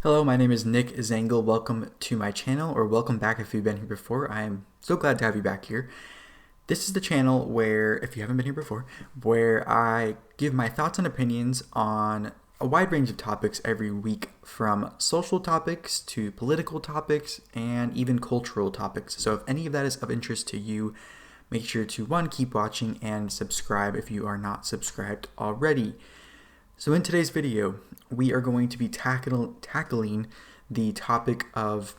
Hello, my name is Nick Zangel. Welcome to my channel, or welcome back if you've been here before. I am so glad to have you back here. This is the channel where, if you haven't been here before, where I give my thoughts and opinions on a wide range of topics every week, from social topics to political topics and even cultural topics. So if any of that is of interest to you, make sure to, one, keep watching and subscribe if you are not subscribed already. So in today's video, we are going to be tackling the topic of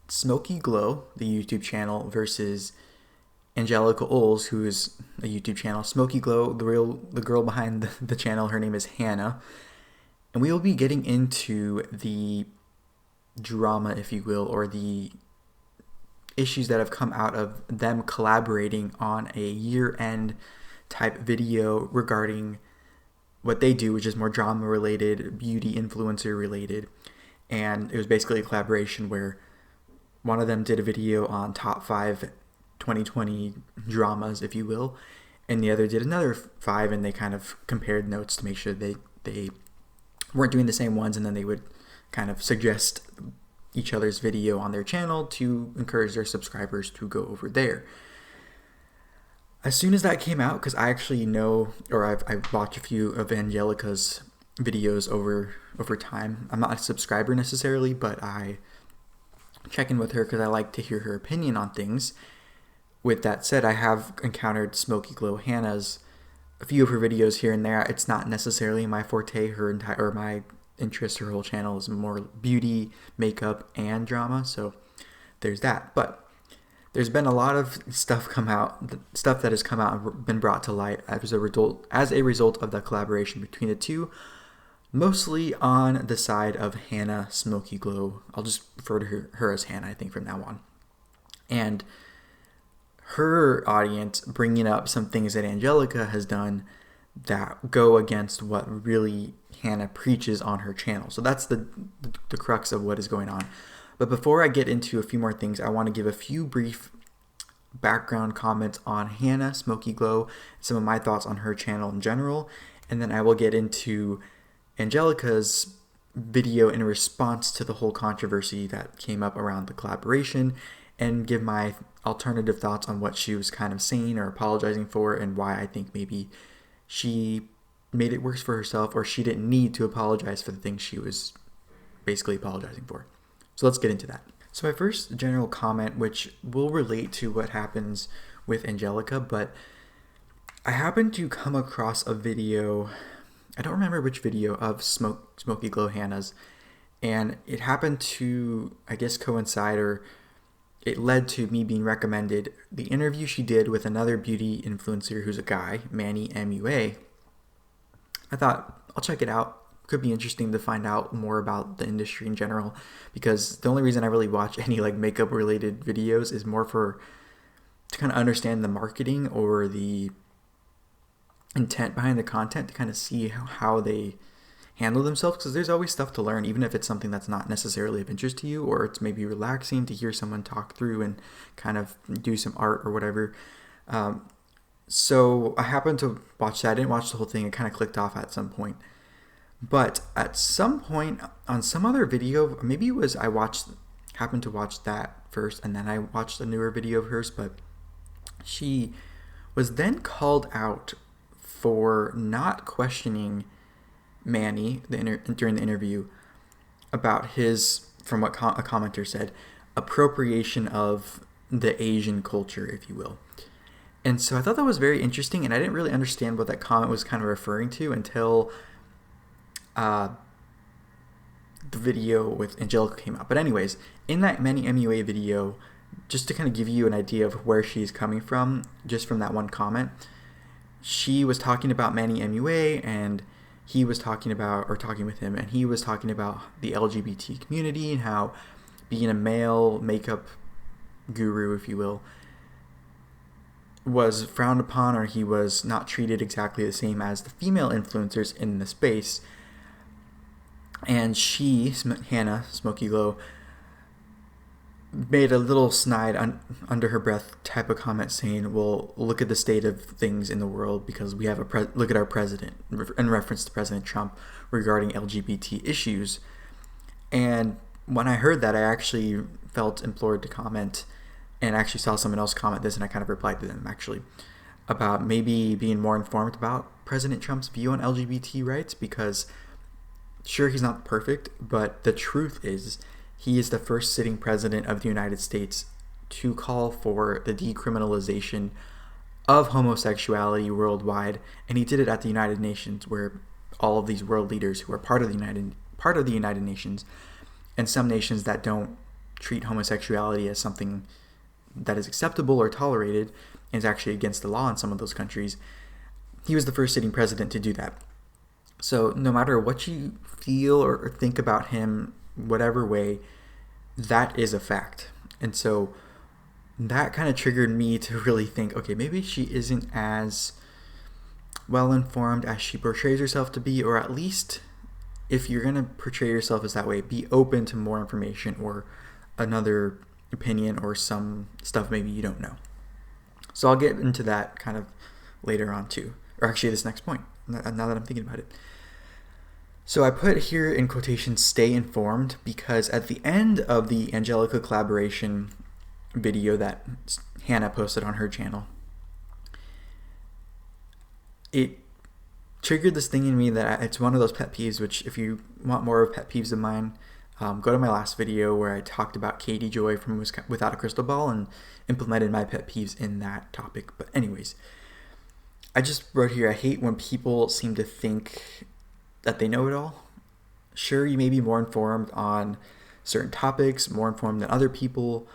Smokey Glow, the YouTube channel, versus Angelika Oles, who is a YouTube channel. Smokey Glow, the girl behind the channel, her name is Hannah. And we will be getting into the drama, if you will, or the issues that have come out of them collaborating on a year-end type video regarding what they do, which is more drama related, beauty influencer related. And it was basically a collaboration where one of them did a video on top 5 2020 dramas, if you will, and the other did another 5, and they kind of compared notes to make sure they weren't doing the same ones, and then they would kind of suggest each other's video on their channel to encourage their subscribers to go over there. As soon as that came out, because I actually know, or I've watched a few of Angelica's videos over time. I'm not a subscriber necessarily, but I check in with her because I like to hear her opinion on things. With that said, I have encountered Smokey Glow Hannah's, a few of her videos here and there. It's not necessarily my forte. My interest, her whole channel is more beauty, makeup, and drama. So there's that. But there's been a lot of stuff that has come out and been brought to light as a result of the collaboration between the two, mostly on the side of Hannah Smokey Glow. I'll just refer to her as Hannah, I think, from now on. And her audience bringing up some things that Angelica has done that go against what really Hannah preaches on her channel. So that's the crux of what is going on. But before I get into a few more things, I want to give a few brief background comments on Hannah Smokey Glow, some of my thoughts on her channel in general, and then I will get into Angelica's video in response to the whole controversy that came up around the collaboration, and give my alternative thoughts on what she was kind of saying or apologizing for, and why I think maybe she made it worse for herself, or she didn't need to apologize for the things she was basically apologizing for. So let's get into that. So my first general comment, which will relate to what happens with Angelica, but I happened to come across a video, I don't remember which video, of Smokey Glow Hannah's, and it happened to, I guess, coincide, or it led to me being recommended the interview she did with another beauty influencer who's a guy, Manny MUA. I thought, I'll check it out. Could be interesting to find out more about the industry in general, because the only reason I really watch any like makeup related videos is more to kind of understand the marketing or the intent behind the content, to kind of see how they handle themselves, because there's always stuff to learn, even if it's something that's not necessarily of interest to you, or it's maybe relaxing to hear someone talk through and kind of do some art or whatever. So I happened to watch that. I didn't watch the whole thing. It kind of clicked off at some point. But at some point on some other video, maybe it was happened to watch that first, and then I watched a newer video of hers, but she was then called out for not questioning Manny during the interview about his, from what a commenter said, appropriation of the Asian culture, if you will. And so I thought that was very interesting, and I didn't really understand what that comment was kind of referring to until the video with Angelica came out. But anyways, in that Manny MUA video, just to kind of give you an idea of where she's coming from, just from that one comment, she was talking about Manny MUA, and he was talking with him, and he was talking about the LGBT community and how being a male makeup guru, if you will, was frowned upon, or he was not treated exactly the same as the female influencers in the space. And she, Hannah Smokey Glow, made a little snide under her breath type of comment saying, well, look at the state of things in the world, because we have look at our president, in reference to President Trump, regarding LGBT issues. And when I heard that, I actually felt implored to comment, and actually saw someone else comment this, and I kind of replied to them actually about maybe being more informed about President Trump's view on LGBT rights, because sure, he's not perfect, but the truth is he is the first sitting president of the United States to call for the decriminalization of homosexuality worldwide, and he did it at the United Nations, where all of these world leaders who are part of the United Nations, and some nations that don't treat homosexuality as something that is acceptable or tolerated, and is actually against the law in some of those countries, he was the first sitting president to do that. So no matter what you feel or think about him, whatever way, that is a fact. And so that kind of triggered me to really think, okay, maybe she isn't as well informed as she portrays herself to be, or at least if you're going to portray yourself as that way, be open to more information or another opinion or some stuff maybe you don't know. So I'll get into that kind of later on too, or actually this next point, now that I'm thinking about it. So I put here in quotations, stay informed, because at the end of the Angelica collaboration video that Hannah posted on her channel, it triggered this thing in me that it's one of those pet peeves, which if you want more of pet peeves of mine, go to my last video where I talked about Katie Joy from Without a Crystal Ball and implemented my pet peeves in that topic. But anyways, I just wrote here, I hate when people seem to think that they know it all. Sure, you may be more informed on certain topics, more informed than other people,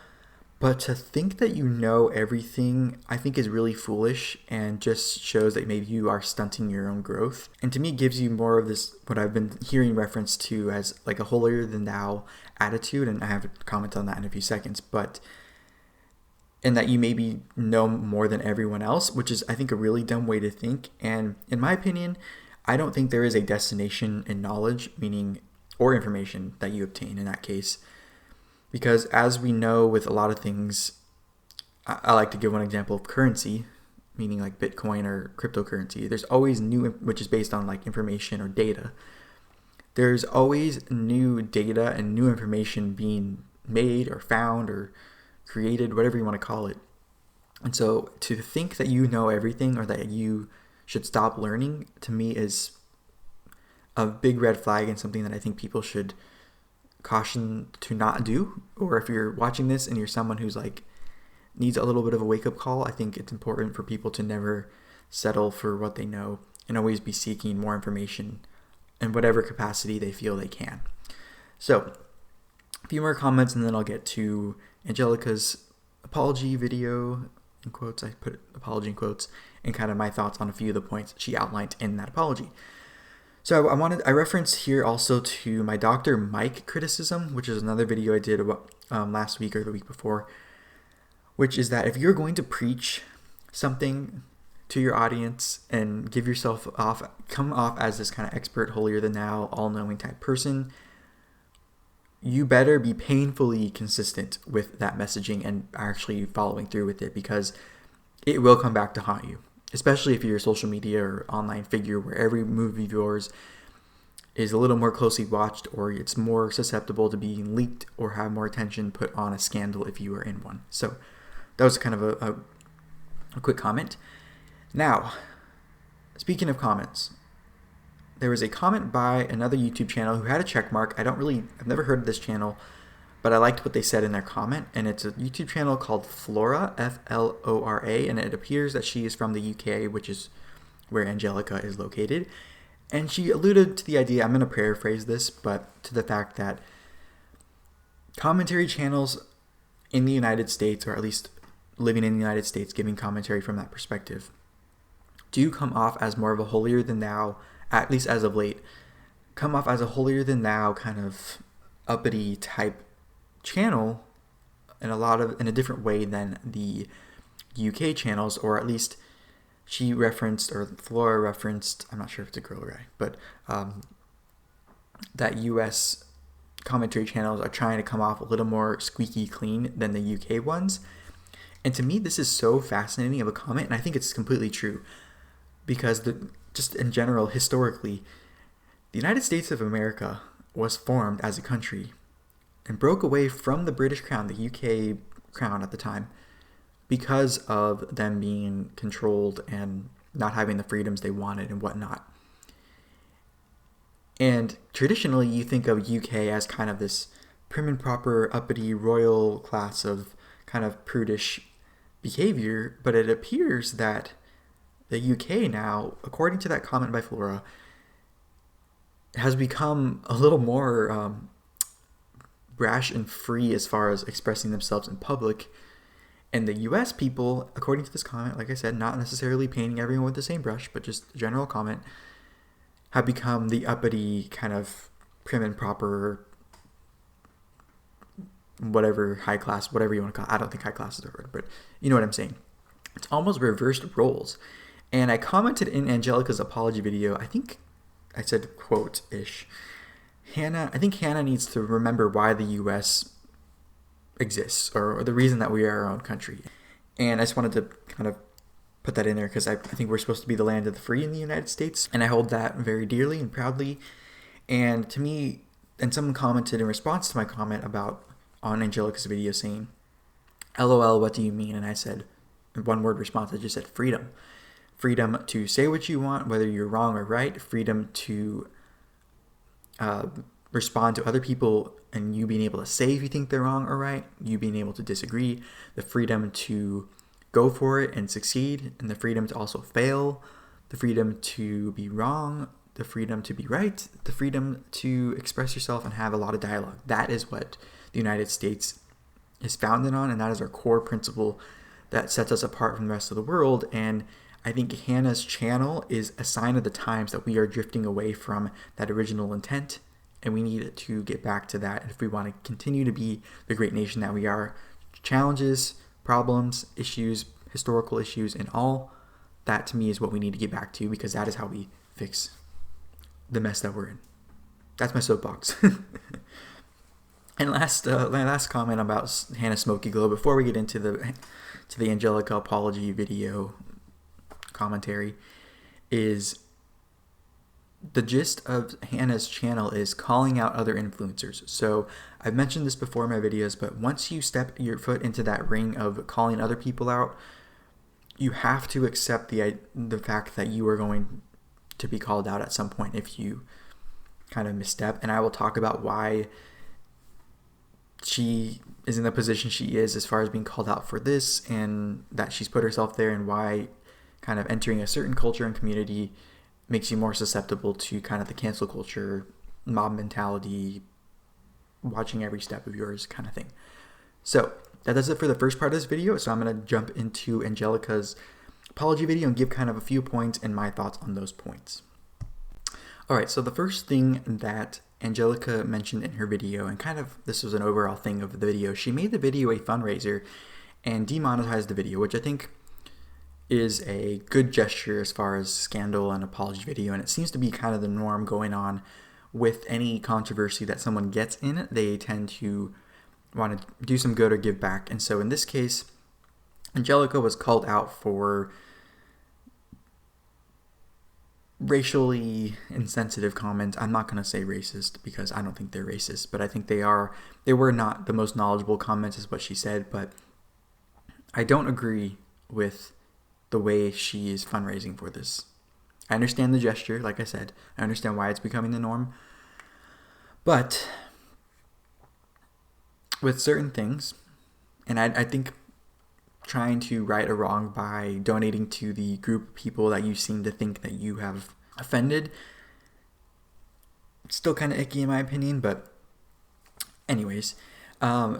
but to think that you know everything, I think is really foolish and just shows that maybe you are stunting your own growth. And to me, it gives you more of this, what I've been hearing reference to as like a holier than thou attitude, and I have a comment on that in a few seconds, but and that you maybe know more than everyone else, which is, I think, a really dumb way to think. And in my opinion, I don't think there is a destination in knowledge, meaning, or information that you obtain in that case. Because as we know with a lot of things, I like to give one example of currency, meaning like Bitcoin or cryptocurrency. There's always new, which is based on like information or data. There's always new data and new information being made or found or created, whatever you want to call it. And so to think that you know everything or that you should stop learning, to me is a big red flag and something that I think people should caution to not do. Or if you're watching this and you're someone who's like needs a little bit of a wake-up call, I think it's important for people to never settle for what they know and always be seeking more information in whatever capacity they feel they can. So a few more comments and then I'll get to Angelica's apology video, in quotes, I put apology in quotes, and kind of my thoughts on a few of the points she outlined in that apology. So I reference here also to my Dr. Mike criticism, which is another video I did about last week or the week before, which is that if you're going to preach something to your audience and come off as this kind of expert, holier than thou, all-knowing type person, you better be painfully consistent with that messaging and actually following through with it, because it will come back to haunt you. Especially if you're a social media or online figure where every move of yours is a little more closely watched, or it's more susceptible to being leaked or have more attention put on a scandal if you are in one. So that was kind of a quick comment. Now, speaking of comments, there was a comment by another YouTube channel who had a check mark. I've never heard of this channel, but I liked what they said in their comment, and it's a YouTube channel called Flora, Flora, and it appears that she is from the UK, which is where Angelica is located. And she alluded to the idea, I'm going to paraphrase this, but to the fact that commentary channels in the United States, or at least living in the United States, giving commentary from that perspective, do come off as more of a holier than thou, at least as of late, come off as a holier than thou kind of uppity type channel in a different way than the UK channels, or at least she referenced, or Flora referenced, I'm not sure if it's a girl or guy, but that US commentary channels are trying to come off a little more squeaky clean than the UK ones. And to me, this is so fascinating of a comment, and I think it's completely true, because just in general, historically, the United States of America was formed as a country and broke away from the British crown, the UK crown at the time, because of them being controlled and not having the freedoms they wanted and whatnot. And traditionally, you think of UK as kind of this prim and proper, uppity, royal class of kind of prudish behavior, but it appears that the UK now, according to that comment by Flora, has become a little more brash and free as far as expressing themselves in public. And the US people, according to this comment, like I said, not necessarily painting everyone with the same brush, but just a general comment, have become the uppity kind of prim and proper, whatever, high class, whatever you want to call it. I don't think high class is the word, but you know what I'm saying. It's almost reversed roles. And I commented in Angelica's apology video, I think I said quote-ish, I think Hannah needs to remember why the US exists, or the reason that we are our own country. And I just wanted to kind of put that in there because I think we're supposed to be the land of the free in the United States, and I hold that very dearly and proudly. And to me, and someone commented in response to my comment on Angelica's video saying, LOL, what do you mean? And I said, in one word response, I just said freedom. Freedom to say what you want, whether you're wrong or right. Freedom to respond to other people and you being able to say if you think they're wrong or right. You being able to disagree. The freedom to go for it and succeed. And the freedom to also fail. The freedom to be wrong. The freedom to be right. The freedom to express yourself and have a lot of dialogue. That is what the United States is founded on, and that is our core principle that sets us apart from the rest of the world. And I think Hannah's channel is a sign of the times that we are drifting away from that original intent, and we need to get back to that if we want to continue to be the great nation that we are. Challenges, problems, issues, historical issues, and all that to me is what we need to get back to, because that is how we fix the mess that we're in. That's my soapbox. And last comment about Hannah Smokey Glow before we get into the Angelica apology video commentary is the gist of Hannah's channel is calling out other influencers. So I've mentioned this before in my videos, but once you step your foot into that ring of calling other people out, you have to accept the fact that you are going to be called out at some point if you kind of misstep. And I will talk about why she is in the position she is as far as being called out for this, and that she's put herself there, and why kind of entering a certain culture and community makes you more susceptible to kind of the cancel culture, mob mentality, watching every step of yours kind of thing. So that does it for the first part of this video. So I'm going to jump into Angelica's apology video and give kind of a few points and my thoughts on those points. All right, so the first thing that Angelica mentioned in her video, and kind of this was an overall thing of the video, she made the video a fundraiser and demonetized the video, which I think is a good gesture as far as scandal and apology video, and it seems to be kind of the norm going on with any controversy that someone gets in. They tend to want to do some good or give back, and so in this case, Angelica was called out for racially insensitive comments. I'm not going to say racist because I don't think they're racist, but I think they were not the most knowledgeable comments is what she said, but I don't agree with the way she is fundraising for this. I understand the gesture, like I said. I understand why it's becoming the norm. But with certain things, and I think trying to right a wrong by donating to the group of people that you seem to think that you have offended, it's still kind of icky in my opinion. But anyways, the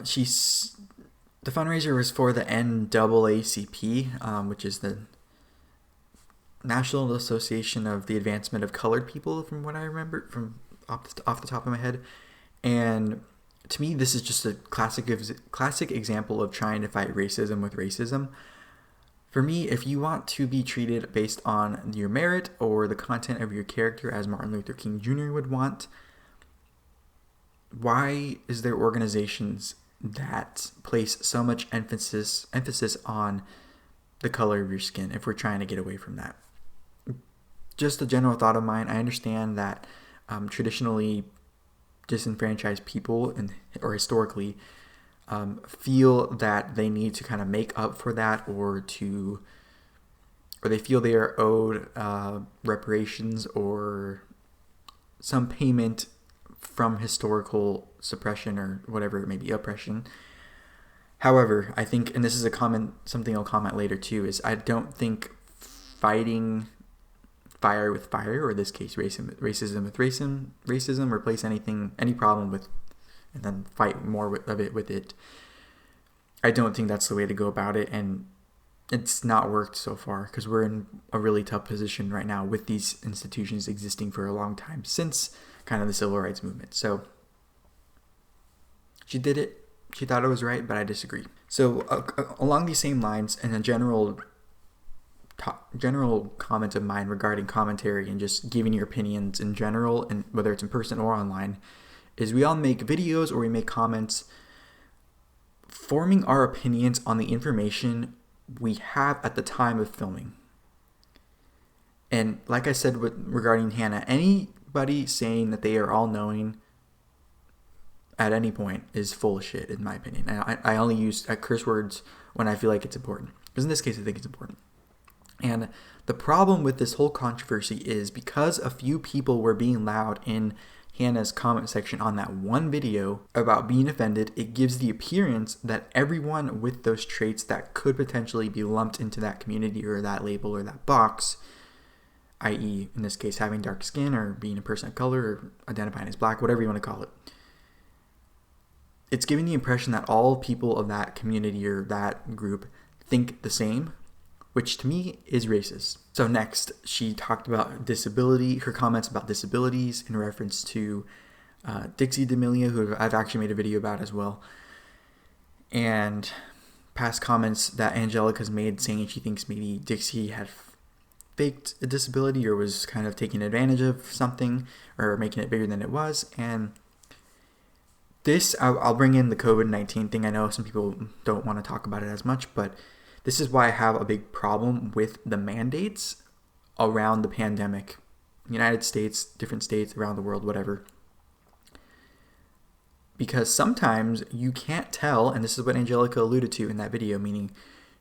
fundraiser was for the NAACP, which is the National Association of the Advancement of Colored People, from what I remember from off the top of my head. And to me, this is just a classic example of trying to fight racism with racism. For me, if you want to be treated based on your merit or the content of your character as Martin Luther King Jr. would want, why is there organizations that place so much emphasis on the color of your skin if we're trying to get away from that? Just a general thought of mine. I understand that traditionally disenfranchised people or historically feel that they need to kind of make up for that, or they feel they are owed reparations or some payment from historical suppression or whatever it may be, oppression. However, I think, and this is something I'll comment later too, is I don't think fighting fire with fire, or in this case racism with racism, replace any problem with, and then fight more with it. I don't think that's the way to go about it, and it's not worked so far because we're in a really tough position right now with these institutions existing for a long time, since kind of the civil rights movement. So she did it. She thought it was right, but I disagree. So along these same lines, and a general comment of mine regarding commentary and just giving your opinions in general, and whether it's in person or online, is we all make videos or we make comments forming our opinions on the information we have at the time of filming. And like I said regarding Hannah, anybody saying that they are all-knowing at any point is full of shit, in my opinion. And I only use curse words when I feel like it's important, because in this case I think it's important. And the problem with this whole controversy is because a few people were being loud in Hannah's comment section on that one video about being offended, it gives the appearance that everyone with those traits that could potentially be lumped into that community or that label or that box, i.e. in this case having dark skin or being a person of color or identifying as black, whatever you want to call it, it's giving the impression that all people of that community or that group think the same, which to me is racist. So next, she talked about her comments about disabilities in reference to Dixie D'Amelio, who I've actually made a video about as well, and past comments that Angelica's made saying she thinks maybe Dixie had faked a disability or was kind of taking advantage of something or making it bigger than it was. And this, I'll bring in the COVID-19 thing. I know some people don't want to talk about it as much, but this is why I have a big problem with the mandates around the pandemic. United States, different states around the world, whatever. Because sometimes you can't tell, and this is what Angelica alluded to in that video, meaning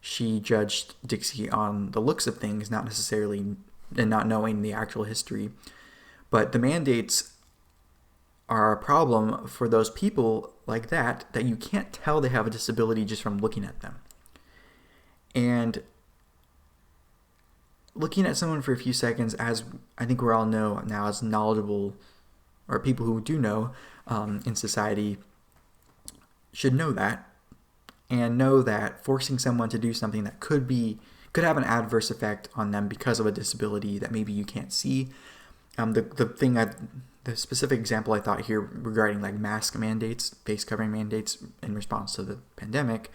she judged Dixie on the looks of things, not necessarily, and not knowing the actual history. But the mandates are a problem for those people like that you can't tell they have a disability just from looking at them. And looking at someone for a few seconds, as I think we all know now as knowledgeable, or people who do know in society, should know that, and know that forcing someone to do something that could have an adverse effect on them because of a disability that maybe you can't see. The specific example I thought here regarding like mask mandates, face covering mandates in response to the pandemic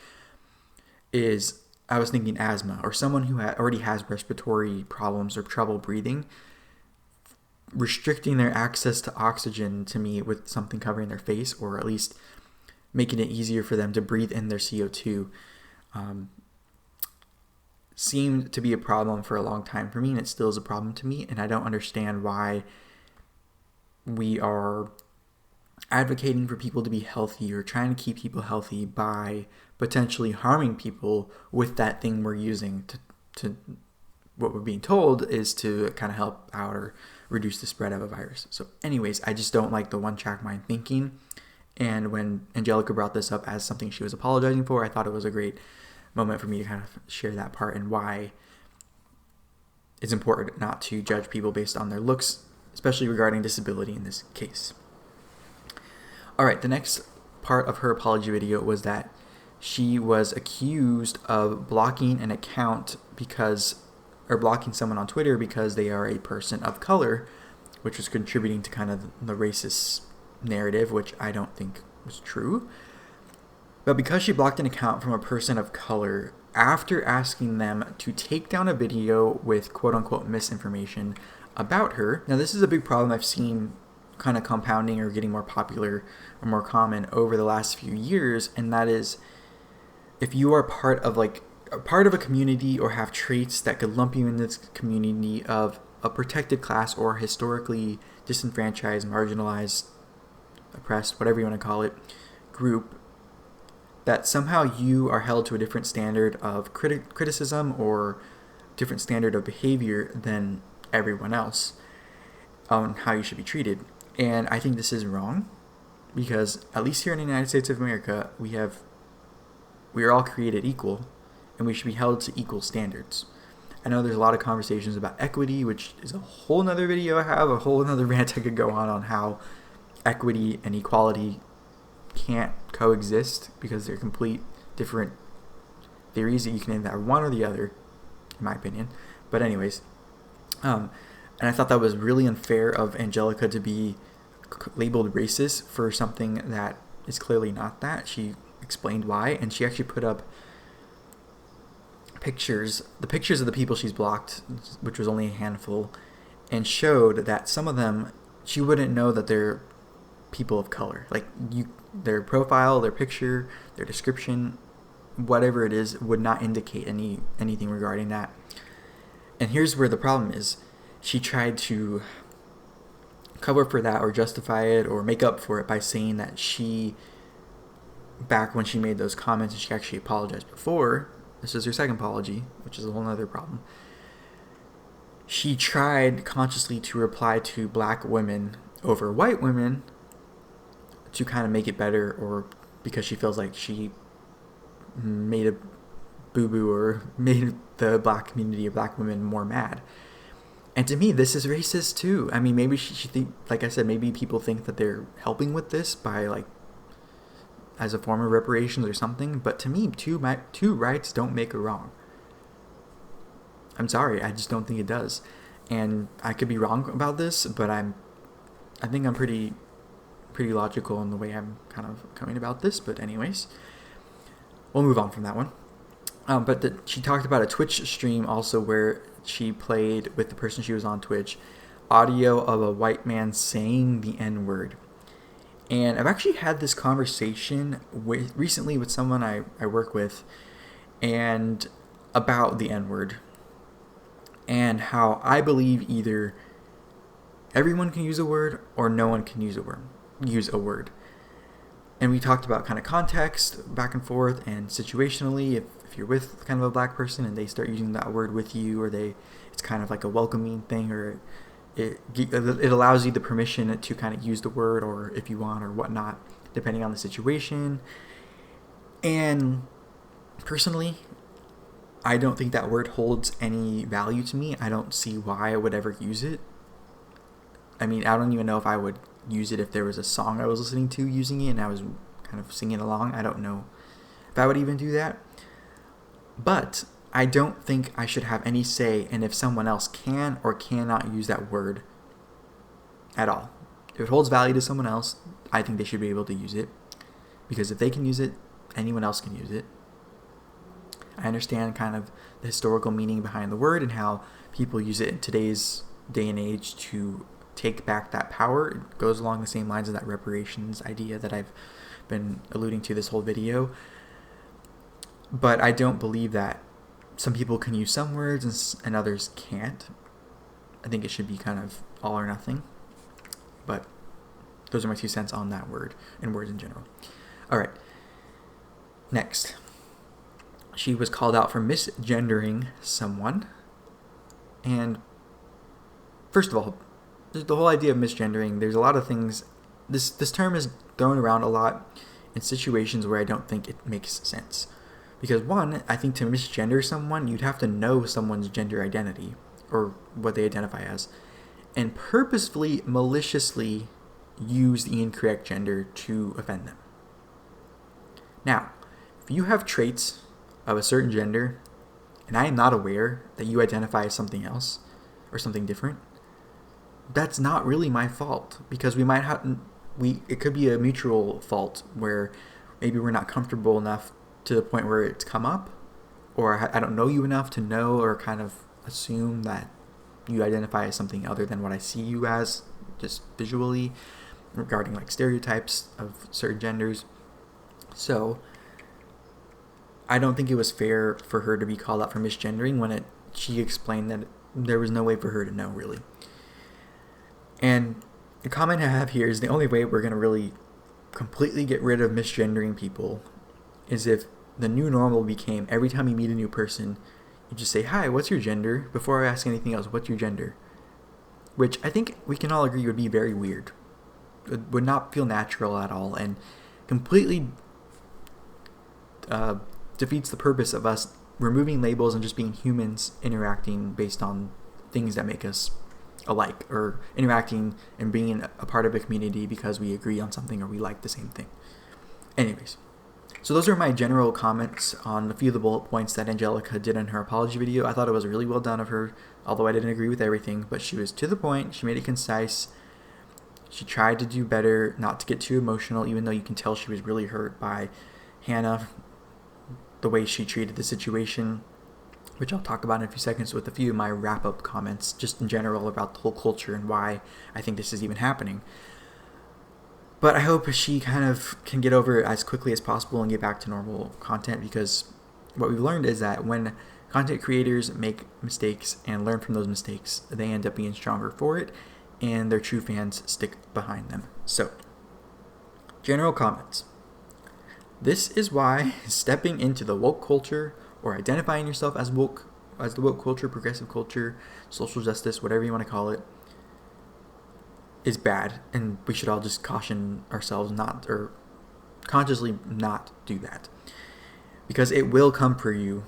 is, I was thinking asthma, or someone who already has respiratory problems or trouble breathing. Restricting their access to oxygen, to me, with something covering their face, or at least making it easier for them to breathe in their CO2, seemed to be a problem for a long time for me, and it still is a problem to me. And I don't understand why we are advocating for people to be healthy or trying to keep people healthy by potentially harming people with that thing we're using to what we're being told is to kind of help out or reduce the spread of a virus. So anyways, I just don't like the one-track mind thinking. And when Angelica brought this up as something she was apologizing for, I thought it was a great moment for me to kind of share that part and why it's important not to judge people based on their looks, especially regarding disability in this case. All right, the next part of her apology video was that she was accused of blocking an account or blocking someone on Twitter because they are a person of color, which was contributing to kind of the racist narrative, which I don't think was true. But because she blocked an account from a person of color after asking them to take down a video with quote-unquote misinformation about her. Now, this is a big problem I've seen kind of compounding or getting more popular or more common over the last few years, and that is if you are part of a community or have traits that could lump you in this community of a protected class or historically disenfranchised, marginalized oppressed, whatever you want to call it, group, that somehow you are held to a different standard of criticism or different standard of behavior than everyone else on how you should be treated. And I think this is wrong, because at least here in the United States of America, we are all created equal, and we should be held to equal standards. I know there's a lot of conversations about equity, which is a whole nother video I have, a whole nother rant I could go on how equity and equality can't coexist because they're complete different theories that you can either have one or the other, in my opinion. But anyways, and I thought that was really unfair of Angelica to be labeled racist for something that is clearly not that. She explained why, and she actually put up the pictures of the people she's blocked, which was only a handful, and showed that some of them she wouldn't know that they're people of color. Like, their profile, their picture, their description, whatever it is, would not indicate anything regarding that. And here's where the problem is. She tried to cover for that or justify it or make up for it by saying that back when she made those comments, and she actually apologized before, this is her second apology, which is a whole other problem. She tried consciously to reply to black women over white women to kind of make it better, or because she feels like she made a boo-boo or made the black community of black women more mad. And to me, this is racist too. I mean, maybe she think, like I said, maybe people think that they're helping with this by, like, as a form of reparations or something. But to me, two rights don't make a wrong. I'm sorry, I just don't think it does. And I could be wrong about this, but I think I'm pretty logical in the way I'm kind of coming about this. But anyways, we'll move on from that one. But she talked about a Twitch stream also where she played with the person she was on Twitch audio of a white man saying the N-word. And I've actually had this conversation recently with someone I work with, and about the N-word, and how I believe either everyone can use a word or no one can use a word. And we talked about kind of context back and forth, and situationally, if you're with kind of a black person and they start using that word with you, or it's kind of like a welcoming thing, or it allows you the permission to kind of use the word, or if you want, or whatnot, depending on the situation. And personally, I don't think that word holds any value to me. I don't see why I would ever use it. I mean, I don't even know if I would use it if there was a song I was listening to using it and I was kind of singing along. I don't know if I would even do that. But I don't think I should have any say in if someone else can or cannot use that word at all. If it holds value to someone else, I think they should be able to use it. Because if they can use it, anyone else can use it. I understand kind of the historical meaning behind the word and how people use it in today's day and age to take back that power. It goes along the same lines of that reparations idea that I've been alluding to this whole video. But I don't believe that some people can use some words and others can't. I think it should be kind of all or nothing. But those are my 2 cents on that word and words in general. All right. Next. She was called out for misgendering someone. And first of all, the whole idea of misgendering, there's a lot of things. This term is thrown around a lot in situations where I don't think it makes sense. Because one, I think to misgender someone, you'd have to know someone's gender identity or what they identify as, and purposefully, maliciously use the incorrect gender to offend them. Now, if you have traits of a certain gender, and I am not aware that you identify as something else or something different, that's not really my fault, because it could be a mutual fault where maybe we're not comfortable enough to the point where it's come up, or I don't know you enough to know or kind of assume that you identify as something other than what I see you as, just visually, regarding like stereotypes of certain genders. So I don't think it was fair for her to be called out for misgendering when she explained that there was no way for her to know, really. And The comment I have here is the only way we're going to really completely get rid of misgendering people is if the new normal became every time you meet a new person, you just say, "Hi, what's your gender?" Before I ask anything else, what's your gender? Which I think we can all agree would be very weird. It would not feel natural at all and completely defeats the purpose of us removing labels and just being humans interacting based on things that make us alike, or interacting and being a part of a community because we agree on something or we like the same thing. Anyways, so those are my general comments on a few of the bullet points that Angelica did in her apology video. I thought it was really well done of her, although I didn't agree with everything, but she was to the point, she made it concise, she tried to do better, not to get too emotional, even though you can tell she was really hurt by Hannah, the way she treated the situation, which I'll talk about in a few seconds with a few of my wrap-up comments, just in general about the whole culture and why I think this is even happening. But I hope she kind of can get over it as quickly as possible and get back to normal content, because what we've learned is that when content creators make mistakes and learn from those mistakes, they end up being stronger for it, and their true fans stick behind them. So, general comments. This is why stepping into the woke culture, or identifying yourself as woke, as the woke culture, progressive culture, social justice, whatever you want to call it, is bad, and we should all just caution ourselves not, or consciously not do that, because it will come for you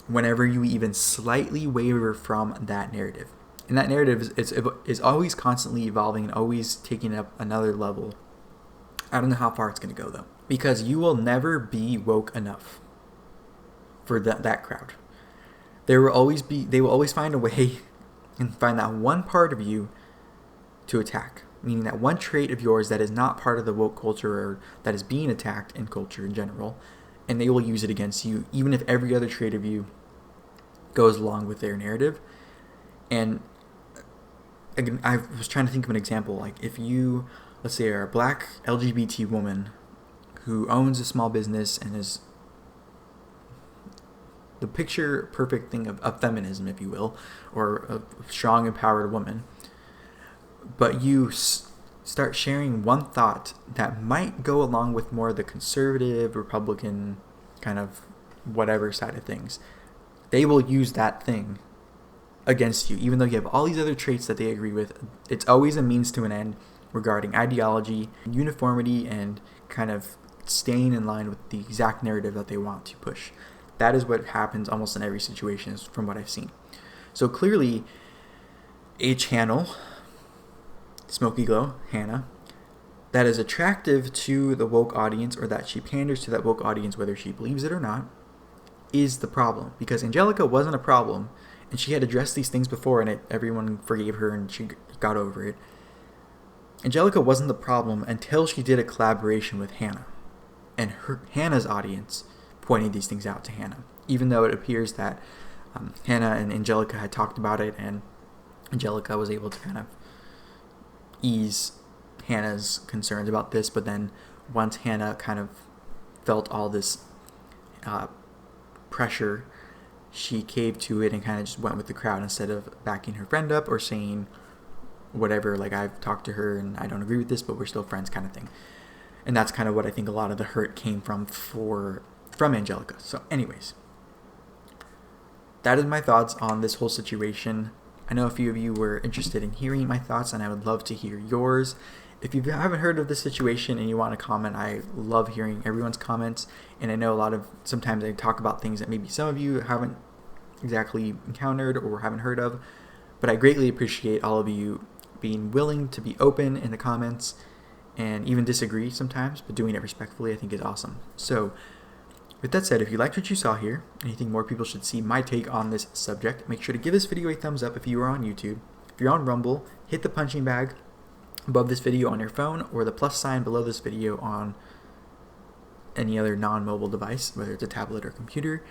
whenever you even slightly waver from that narrative. And that narrative is always constantly evolving and always taking up another level. I don't know how far it's going to go though, because you will never be woke enough for that crowd. They will always find a way and find that one part of you to attack, meaning that one trait of yours that is not part of the woke culture, or that is being attacked in culture in general, and they will use it against you, even if every other trait of you goes along with their narrative. And again, I was trying to think of an example, like if you, let's say, are a black LGBT woman who owns a small business and is the picture perfect thing of feminism, if you will, or a strong, empowered woman, but you start sharing one thought that might go along with more of the conservative, Republican kind of whatever side of things, they will use that thing against you, even though you have all these other traits that they agree with. It's always a means to an end regarding ideology, uniformity, and kind of staying in line with the exact narrative that they want to push. That is what happens almost in every situation, from what I've seen. So clearly, a channel, Smokey Glow, Hannah, that is attractive to the woke audience, or that she panders to that woke audience whether she believes it or not, is the problem. Because Angelica wasn't a problem, and she had addressed these things before, and everyone forgave her and she got over it. Angelica wasn't the problem until she did a collaboration with Hannah, and Hannah's audience pointed these things out to Hannah, even though it appears that Hannah and Angelica had talked about it, and Angelica was able to kind of ease Hannah's concerns about this. But then once Hannah kind of felt all this pressure, she caved to it and kind of just went with the crowd instead of backing her friend up or saying whatever, like, I've talked to her and I don't agree with this, but we're still friends kind of thing. And that's kind of what I think a lot of the hurt came from Angelica. So anyways, that is my thoughts on this whole situation. I know a few of you were interested in hearing my thoughts, and I would love to hear yours. If you haven't heard of this situation and you want to comment, I love hearing everyone's comments. And I know sometimes I talk about things that maybe some of you haven't exactly encountered or haven't heard of, but I greatly appreciate all of you being willing to be open in the comments and even disagree sometimes, but doing it respectfully I think is awesome. So with that said, if you liked what you saw here and you think more people should see my take on this subject, make sure to give this video a thumbs up if you are on YouTube. If you're on Rumble, hit the punching bag above this video on your phone, or the plus sign below this video on any other non-mobile device, whether it's a tablet or computer.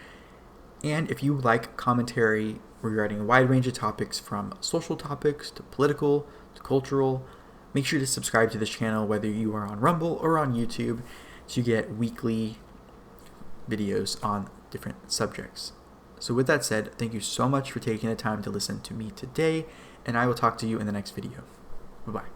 And if you like commentary regarding a wide range of topics, from social topics to political to cultural, make sure to subscribe to this channel whether you are on Rumble or on YouTube to get weekly videos on different subjects. So with that said, thank you so much for taking the time to listen to me today, and I will talk to you in the next video. Bye-bye.